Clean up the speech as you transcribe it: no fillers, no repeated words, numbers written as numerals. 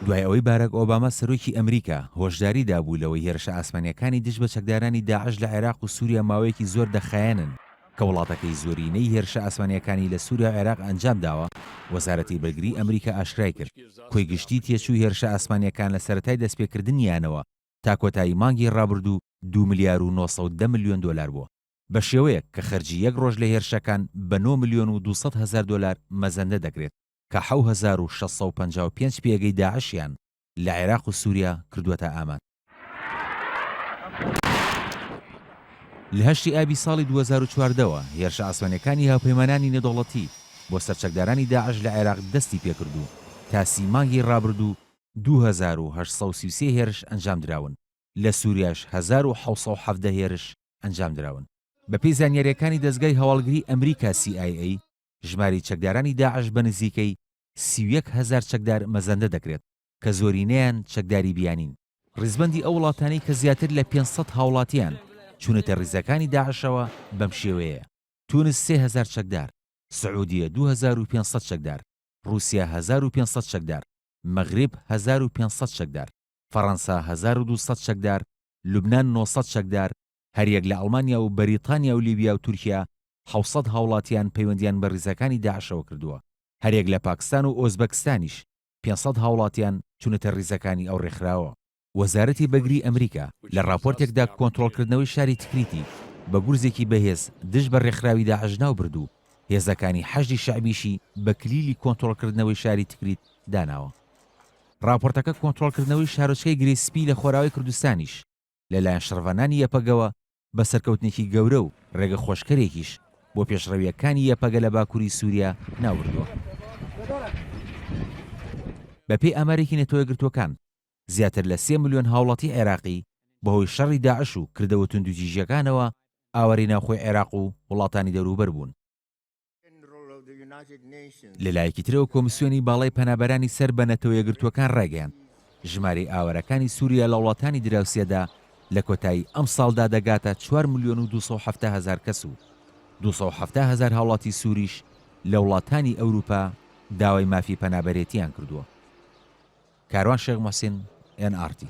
دوای ئەوەی باراک ئۆباما سەرۆکی ئەمریکا هۆشداری دابوو لەوەی هێرشە ئاسمانیەکانی دژ بە چەکدارانی داعش لە عێراق و سووریا ماوەیەکی زۆر دەخایەنن کە وڵاتەکەی زۆرینەی هێرشە ئاسمانیەکانی لە سووریا و عێراق ئەنجام داوە. وەزارەتی بەرگری ئەمریکا ئاشکرای کرد کۆی گشتی تێچوو هێرشە ئاسمانیەکان لە سەرەتای دەستپێکردنیانەوە تا کۆتایی مانگی ڕابردوو 2 ملیار و 910 میلیۆن دۆلار بووە بە شێوەیەک کە خەرجی یەک ڕۆژ لە هێرشەکان بە 9 ملیۆن و 200 هەزار دۆلار مەزەندە دەکرێت کە 7655 پێگەی داعشیان لە عێراق و سووریا کردووەتە ئامان. لە هەشتی ئابی ساڵی 2014ەوە هێرشە ئاسمانیەکانی هاوپەیمانانی نێودەوڵەتی بۆ سەرچەکدارانی داعش لە عێراق دەستی پێکردو تا سیمانگی ڕابردوو 2833 هێرش ئەنجام دراون، لە سووریاش 1770 هێرش ئەنجام دراون. بە پێی زانیاریەکانی دەستگای هەواڵگری ئەمریکا CIA ژماری چەکدارانی داعش بە نزیکەی 31,000 چەکدار مەزەندە دەکرێت کە زۆرینەیان چەکداری بیانین. ڕیزبەندی ئەو وڵاتانەی کە زیاتر لە 500 هاوڵاتیان چونەتە ڕیزەکانی داعشەوە بەم شێوەیە: تونس 3000 چەکدار، سعودیە 2500 چەکدار، رووسیا 1500 چەکدار، مەغرب 1500 چەکدار، فەڕەنسا 1200 چەکدار، لوبنان 900 چەکدار، هەریەک لە ئەڵمانیا و بەریتانیا و لیبیا و تورکیا 700 هاوڵاتیان پەیوەندیان بە ڕیزەکانی داعشەوە کردووە. هەریەک لە پاکستان و ئۆزبەکستانیش 500 هاوڵاتیان چونەتە ڕیزەکانی ئەو ڕێکخراوە. وەزارەتی بەرگری ئەمریکا لە راپۆرتێکدا کۆنتڕۆڵکردنەوەی شاری تکریتی بە گورزێکی بەهێز دژ بە ڕێکخراوی داعش ناو بردوو. هێزەکانی حەشدی شەعبیشی بە کلیلی کۆنتڕۆڵکردنەوەی شاری تکریت داناوە. راپۆرتەکە کۆنتڕۆڵکردنەوەی شارۆچکەی گرێسپی لە خۆراوی کوردستانیش لەلایەن شڕڤانانی یەپەگەوە بە سەرکەوتنێکی گەورە و ڕێگە خۆشکەرێکیش بۆ پێشڕەویەکانی یەپەگە لە باکووری سووریا ناوردووە. بەپێی ئامارێکی نێتۆ یەکگرتووەکان زیاتر لە 3 ملیۆن هاوڵاتی عێراقی بەهۆی شەڕی داعش و کردەوە توندوتیژیەکانەوە ئاوەری ناوخۆی عێراق و وڵاتانی دەوروبەر بوون. لەلایەکی ترەوە کۆمسیۆنی باڵای پەنابەرانی سەر بە نەتەوە یەکگرتووەکان ڕاگەیاند ژماری ئاوەرەکانی سووریا لە وڵاتانی دراوسێدا لە کۆتایی ئەم ساڵدا دەگاتە 4 ملیۆن و 270 هەزار کەس و 270 هەزار هاوڵاتی سووریش لە وڵاتانی ئەوروپا داوای مافی پەنابەرێتیان کردووە. کاروان شێخ موحسین NRT